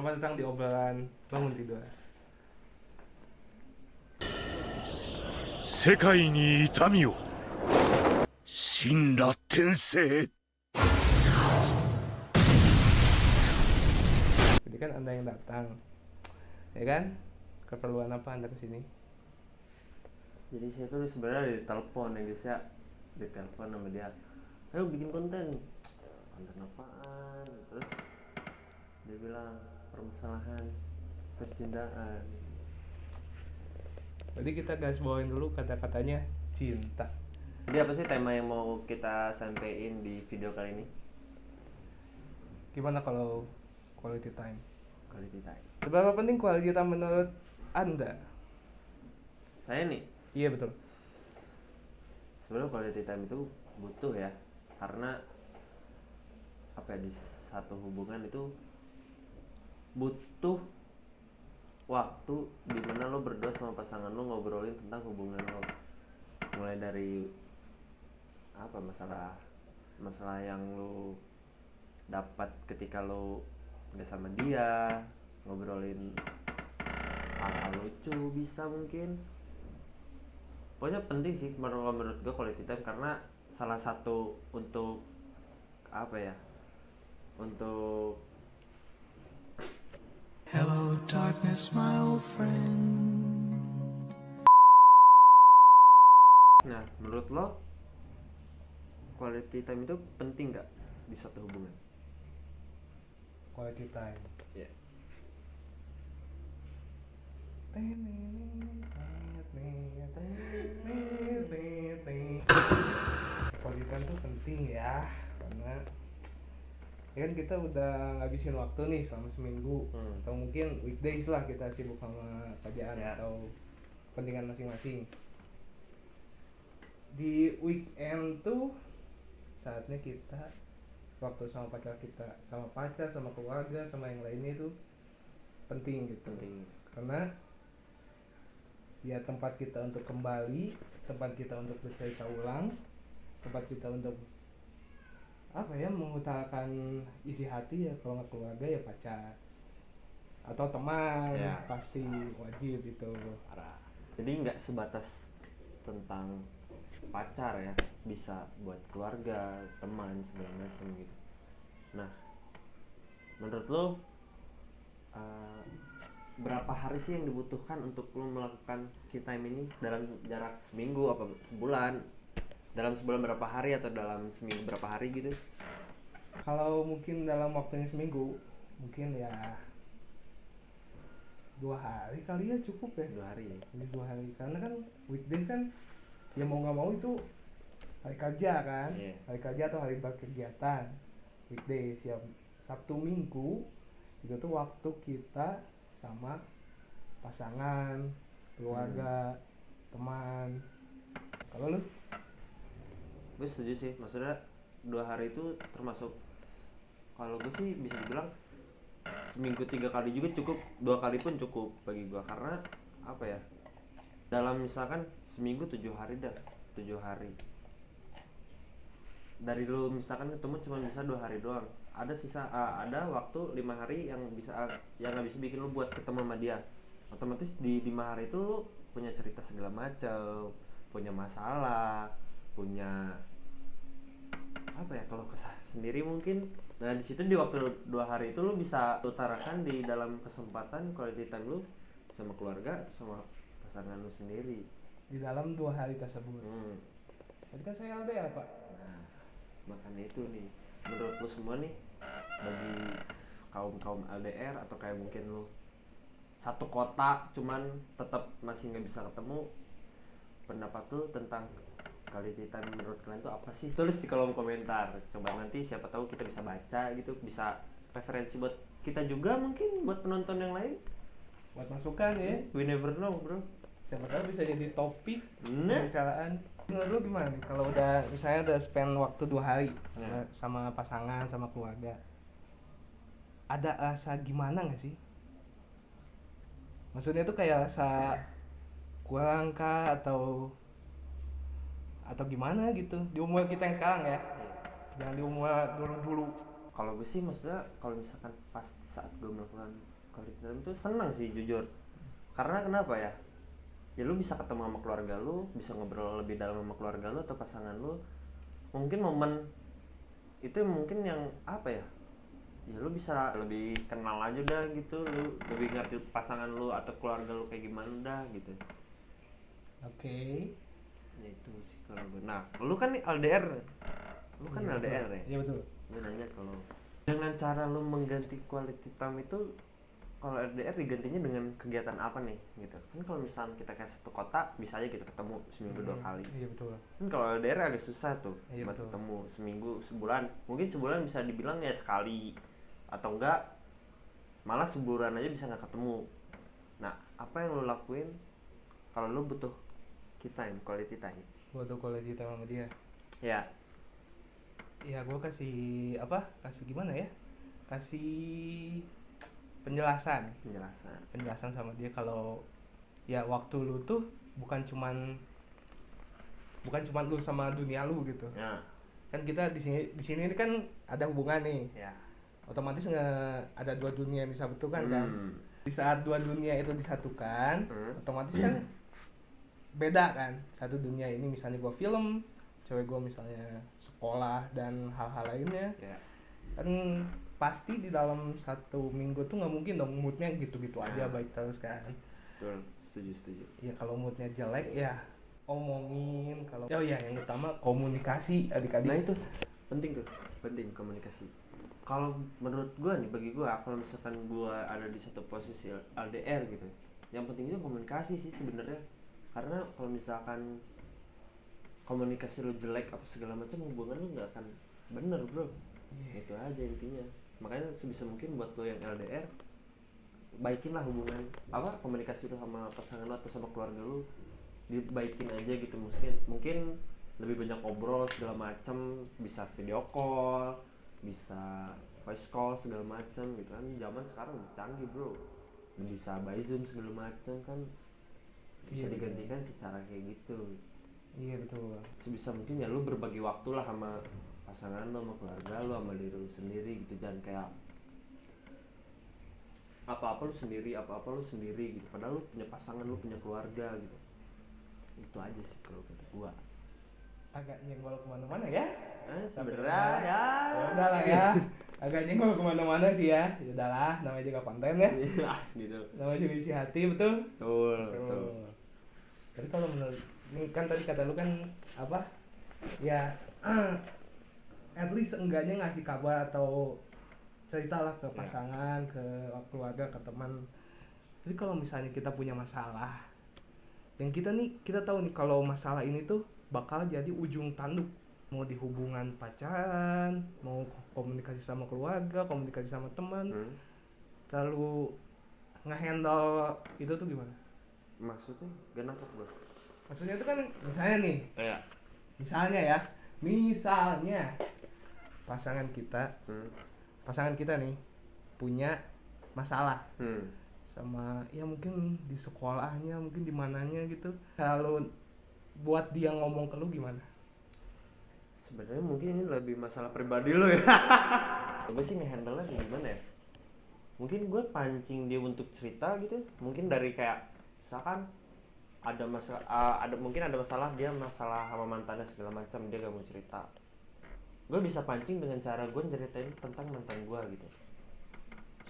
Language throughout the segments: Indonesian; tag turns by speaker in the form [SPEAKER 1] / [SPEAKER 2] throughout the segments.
[SPEAKER 1] Selamat datang di obrolan bangun tidur.
[SPEAKER 2] 世界に痛みを神羅転生
[SPEAKER 1] Jadi kan Anda yang datang, ya kan? Keperluan apa Anda kesini?
[SPEAKER 3] Jadi saya tuh sebenarnya ditelepon ya guys ya, ditelepon sama dia, ayo bikin konten apaan, terus dia bilang permasalahan percintaan.
[SPEAKER 1] Jadi kita garis bawain dulu kata-katanya cinta.
[SPEAKER 3] Jadi apa sih tema yang mau kita sampaikan di video kali ini?
[SPEAKER 1] Gimana kalau quality time?
[SPEAKER 3] Quality time.
[SPEAKER 1] Seberapa penting quality time menurut Anda?
[SPEAKER 3] Saya nih,
[SPEAKER 1] Iya betul.
[SPEAKER 3] sebenarnya quality time itu butuh ya, karena apa ya, di satu hubungan itu butuh waktu dimana lo berdua sama pasangan lo ngobrolin tentang hubungan lo, mulai dari apa masalah yang lo dapat ketika lo udah sama dia, ngobrolin hal-hal lucu bisa mungkin. Pokoknya penting sih menurut gue quality time, karena salah satu untuk apa ya, untuk
[SPEAKER 4] Hello, darkness, my old friend.
[SPEAKER 3] nah menurut lo quality time itu penting nggak di suatu hubungan?
[SPEAKER 1] Quality time.
[SPEAKER 3] Iya.
[SPEAKER 1] Quality time tuh penting ya, karena ya kan kita udah ngabisin waktu nih selama seminggu, atau mungkin weekdays lah kita sibuk sama kerjaan
[SPEAKER 3] Ya.
[SPEAKER 1] atau kepentingan masing-masing. Di weekend tuh saatnya kita waktu sama pacar kita, sama keluarga, sama yang lainnya itu penting gitu.
[SPEAKER 3] Penting.
[SPEAKER 1] Karena ya tempat kita untuk kembali, tempat kita untuk bercerita ulang, tempat kita untuk apa ya, mengutarakan isi hati. Ya kalau nggak keluarga ya pacar atau teman,
[SPEAKER 3] Ya.
[SPEAKER 1] pasti wajib itu.
[SPEAKER 3] Jadi nggak sebatas tentang pacar ya, bisa buat keluarga, teman, segala macam gitu. Nah, menurut lo berapa hari sih yang dibutuhkan untuk lo melakukan key time ini dalam jarak seminggu apa sebulan? Dalam sebulan berapa hari atau dalam seminggu berapa hari gitu?
[SPEAKER 1] Kalau mungkin dalam waktunya seminggu, mungkin ya 2 hari kali ya cukup ya.
[SPEAKER 3] 2 hari ya?
[SPEAKER 1] Jadi 2 hari, karena kan weekdays kan ya mau nggak mau itu hari kerja kan.
[SPEAKER 3] Iya.
[SPEAKER 1] Hari kerja atau hari berkegiatan. Weekdays ya, Sabtu Minggu itu tuh waktu kita sama pasangan, keluarga, teman. Kalau lu?
[SPEAKER 3] Gue setuju sih, maksudnya 2 hari itu termasuk, kalau gue sih bisa dibilang seminggu 3 kali juga cukup, 2 kali pun cukup bagi gue. Karena apa ya, dalam misalkan seminggu 7 hari dah, 7 hari dari lu misalkan ketemu cuma bisa 2 hari doang, ada sisa ada waktu 5 hari yang nggak bisa bikin lu buat ketemu sama dia. Otomatis di 5 hari itu lu punya cerita segala macam, punya masalah, punya apa ya, kalau kesah sendiri mungkin. Nah di situ di waktu 2 hari itu lu bisa utarakan di dalam kesempatan quality time lu sama keluarga, sama pasangan lu sendiri.
[SPEAKER 1] Di dalam 2 hari tersebut. Tadi kan saya LDR pak.
[SPEAKER 3] Nah makanya itu nih, menurut lu semua nih, bagi kaum LDR atau kayak mungkin lu satu kota cuman tetap masih nggak bisa ketemu, pendapat lu tentang quality time menurut kalian tuh apa sih? Tulis di kolom komentar, coba nanti siapa tahu kita bisa baca gitu, bisa referensi buat kita juga, mungkin buat penonton yang lain.
[SPEAKER 1] Buat masukan ya.
[SPEAKER 3] We never know bro.
[SPEAKER 1] Siapa tahu bisa jadi topik
[SPEAKER 3] Nah.
[SPEAKER 1] pembicaraan. Menurut lu gimana nih kalau udah misalnya udah spend waktu 2 hari
[SPEAKER 3] Nah.
[SPEAKER 1] sama pasangan, sama keluarga, ada rasa gimana nggak sih? Maksudnya tuh kayak rasa kurang kah atau gimana gitu di umur kita yang sekarang ya, jangan di umur dulu.
[SPEAKER 3] Kalau gue sih maksudnya kalau misalkan pas saat gue melakukan quality time itu senang sih jujur. Karena kenapa ya? Ya lu bisa ketemu sama keluarga lu, bisa ngobrol lebih dalam sama keluarga lu atau pasangan lu. Mungkin momen itu mungkin yang apa ya? Ya lu bisa lebih kenal aja udah gitu, lu lebih ngerti pasangan lu atau keluarga lu kayak gimana dah gitu.
[SPEAKER 1] Oke.
[SPEAKER 3] Ya itu sih kalau gue. Nah, lu kan nih LDR. Lu kan
[SPEAKER 1] Iya,
[SPEAKER 3] LDR
[SPEAKER 1] betul.
[SPEAKER 3] ya?
[SPEAKER 1] Iya betul.
[SPEAKER 3] Gue nanya kalau dengan cara lu mengganti quality time itu, kalau LDR digantinya dengan kegiatan apa nih gitu. Kan kalau misalnya kita kayak satu kota bisa aja kita ketemu seminggu 2 kali.
[SPEAKER 1] Iya betul.
[SPEAKER 3] Kan kalau LDR agak susah tuh
[SPEAKER 1] Iya,
[SPEAKER 3] buat
[SPEAKER 1] betul.
[SPEAKER 3] ketemu seminggu, sebulan. Mungkin sebulan bisa dibilang ya sekali atau enggak malah sebulan aja bisa nggak ketemu. Nah, apa yang lu lakuin kalau lu butuh time, quality time?
[SPEAKER 1] Buat quality time sama dia.
[SPEAKER 3] Ya,
[SPEAKER 1] Ya gue kasih apa? Kasih gimana ya? Kasih penjelasan sama dia kalau ya waktu lu tuh bukan cuman lu sama dunia lu gitu.
[SPEAKER 3] ya,
[SPEAKER 1] Kan kita di sini kan ada hubungan nih.
[SPEAKER 3] ya.
[SPEAKER 1] Otomatis ada dua dunia yang disatukan kan.
[SPEAKER 3] Hmm.
[SPEAKER 1] Di saat dua dunia itu disatukan, otomatis kan beda kan. Satu dunia ini misalnya gue film, cewek gue misalnya sekolah dan hal-hal lainnya.
[SPEAKER 3] Ya.
[SPEAKER 1] Kan pasti di dalam satu minggu tuh nggak mungkin dong moodnya gitu-gitu aja baik terus kan.
[SPEAKER 3] Betul, setuju.
[SPEAKER 1] Ya kalau moodnya jelek ya omongin. Kalau ya yang utama komunikasi adik-adik.
[SPEAKER 3] Nah itu penting komunikasi. Kalau menurut gua nih, bagi gua kalau misalkan gua ada di satu posisi LDR gitu, yang penting itu komunikasi sih sebenarnya. Karena kalau misalkan komunikasi lu jelek apa segala macam, hubungan lu nggak akan bener bro. Itu aja intinya. Makanya sebisa mungkin buat lo yang LDR, baikinlah hubungan komunikasi lu sama pasangan lu atau sama keluarga lu, dibaikin aja gitu. Mungkin lebih banyak ngobrol segala macam, bisa video call, bisa voice call segala macam gitu kan. Zaman sekarang udah canggih bro, bisa by Zoom segala macam kan, bisa
[SPEAKER 1] Iya,
[SPEAKER 3] digantikan secara kayak gitu.
[SPEAKER 1] Iya betul.
[SPEAKER 3] Sebisa mungkin ya lu berbagi waktu lah sama pasangan lu, sama keluarga lu, sama diri lu sendiri gitu. Jangan kayak apa-apa lu sendiri gitu, padahal lu punya pasangan, lu punya keluarga gitu. Itu aja sih kalau kata gua.
[SPEAKER 1] Agak nyenggol kemana-mana ya.
[SPEAKER 3] Sebenarnya ya
[SPEAKER 1] Udahlah ya. Agak nyenggol kemana-mana sih ya. Ya udahlah, namanya juga konten ya.
[SPEAKER 3] gitu.
[SPEAKER 1] Namanya juga isi hati, betul.
[SPEAKER 3] Betul.
[SPEAKER 1] Tapi kalau menurut ini kan tadi kata lu kan apa? Ya at least enggaknya ngasih kabar atau ceritalah ke pasangan, ke keluarga, ke teman. Jadi kalau misalnya kita punya masalah, yang kita tahu nih kalau masalah ini tuh bakal jadi ujung tanduk, mau di hubungan pacaran, mau komunikasi sama keluarga, komunikasi sama teman, terlalu ngehandle itu tuh gimana?
[SPEAKER 3] Maksudnya gak nangkep gue.
[SPEAKER 1] Maksudnya itu kan misalnya nih,
[SPEAKER 3] Iya.
[SPEAKER 1] misalnya pasangan kita nih punya masalah sama ya mungkin di sekolahnya, mungkin di mananya gitu. Kalau buat dia ngomong ke lu gimana?
[SPEAKER 3] Sebenarnya mungkin ini lebih masalah pribadi lo ya. Gue sih ngehandle-nya gimana ya? Mungkin gue pancing dia untuk cerita gitu. Mungkin dari kayak misalkan ada masalah dia sama mantannya segala macam, dia gak mau cerita. Gue bisa pancing dengan cara gue ceritain tentang mantan gue gitu,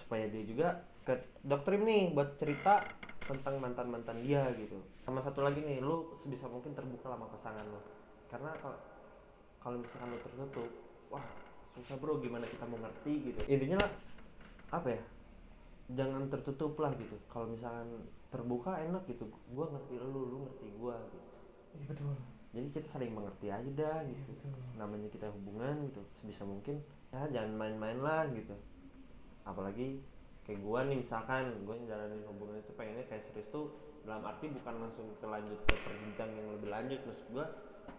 [SPEAKER 3] supaya dia juga ke doktrin nih buat cerita tentang mantan dia gitu. Sama satu lagi nih, lu sebisa mungkin terbuka sama pasangan lu. Karena kalau misalkan lu tertutup, wah susah bro, gimana kita mau ngerti gitu. Intinya lah apa ya, jangan tertutup lah gitu. Kalau misalkan terbuka enak gitu, gua ngerti lu ngerti gua gitu.
[SPEAKER 1] Iya betul.
[SPEAKER 3] Jadi kita saling mengerti aja dah gitu. Namanya kita hubungan gitu, sebisa mungkin ya jangan main-main lah gitu. Apalagi kayak gua nih, misalkan gua ngejalanin hubungan itu pengennya kayak serius tuh, dalam arti bukan langsung lanjut ke perjenjang yang lebih lanjut. Maksud gua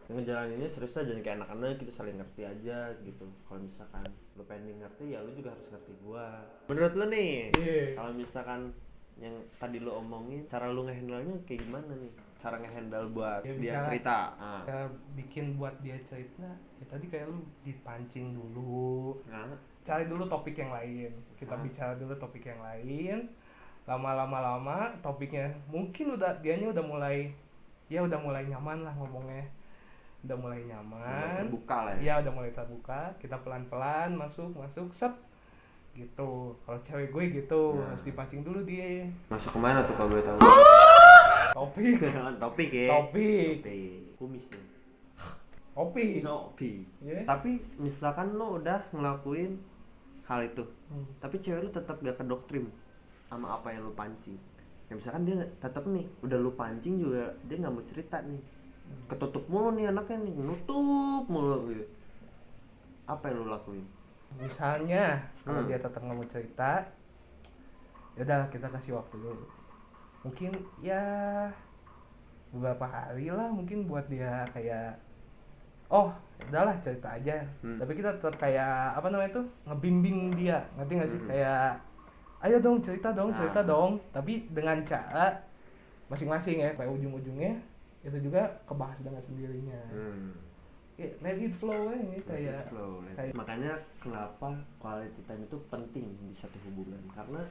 [SPEAKER 3] ngejalaninnya serius lah, jangan kayak anak-anak gitu, saling ngerti aja gitu. Kalau misalkan lu pengen ngerti ya lu juga harus ngerti gua. Menurut lu nih, kalau misalkan yang tadi lu omongin, cara lu ngehandle-nya kayak gimana nih? Cara ngehandle buat
[SPEAKER 1] Ya,
[SPEAKER 3] dia
[SPEAKER 1] bicara-
[SPEAKER 3] cerita.
[SPEAKER 1] Kita bikin buat dia cerita, ya tadi kayak lu dipancing dulu, cari dulu topik yang lain. Kita bicara dulu topik yang lain. Lama topiknya mungkin dianya udah mulai nyaman lah ngomongnya. Udah mulai nyaman.
[SPEAKER 3] Mulai terbuka lah ya.
[SPEAKER 1] Iya, udah mulai terbuka. Kita pelan-pelan masuk set gitu. Kalau cewek gue gitu, harus dipancing dulu dia.
[SPEAKER 3] Masuk kemana tuh kalau boleh tahu?
[SPEAKER 1] Topik.
[SPEAKER 3] Topik ya.
[SPEAKER 1] Topik.
[SPEAKER 3] Kumis nih.
[SPEAKER 1] Topik. Yeah.
[SPEAKER 3] Tapi misalkan lo udah ngelakuin hal itu, tapi cewek lu tetap gak kedoktrin sama apa yang lu pancing. Ya misalkan dia tetap nih, udah lu pancing juga dia nggak mau cerita nih, ketutup mulu nih anaknya nih, nutup mulu gitu. Apa yang lu lakuin?
[SPEAKER 1] Misalnya kalau dia tetap nggak mau cerita, ya udah kita kasih waktu dulu. Mungkin ya beberapa hari lah, mungkin buat dia kayak udahlah cerita aja. Tapi kita tetap kayak apa namanya tuh, ngebimbing dia, ngerti nggak sih? Kayak ayo dong cerita dong. Tapi dengan cara masing-masing ya, kayak ujung-ujungnya itu juga kebahas dengan sendirinya. Let it flow aja kayak.
[SPEAKER 3] Makanya kenapa quality time itu penting di satu hubungan, karena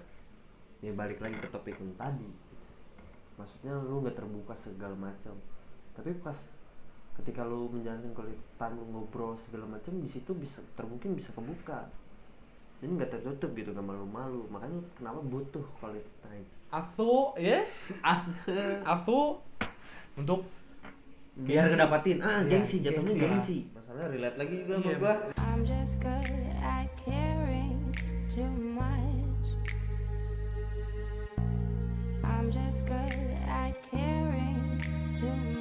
[SPEAKER 3] ya balik lagi ke topik yang tadi. Maksudnya lu gak terbuka segala macam, tapi pas ketika lu menjalankan quality time, lu ngobrol segala macam, di situ bisa mungkin bisa kebuka. Jadi nggak tertutup gitu, gak malu-malu. Makanya kenapa butuh quality time.
[SPEAKER 1] Aku untuk
[SPEAKER 3] biar kedapatin gengsi, jatuhnya gengsi. Masalahnya relate lagi juga sama gua.
[SPEAKER 5] I'm just good at caring too much. I'm just good at caring too much.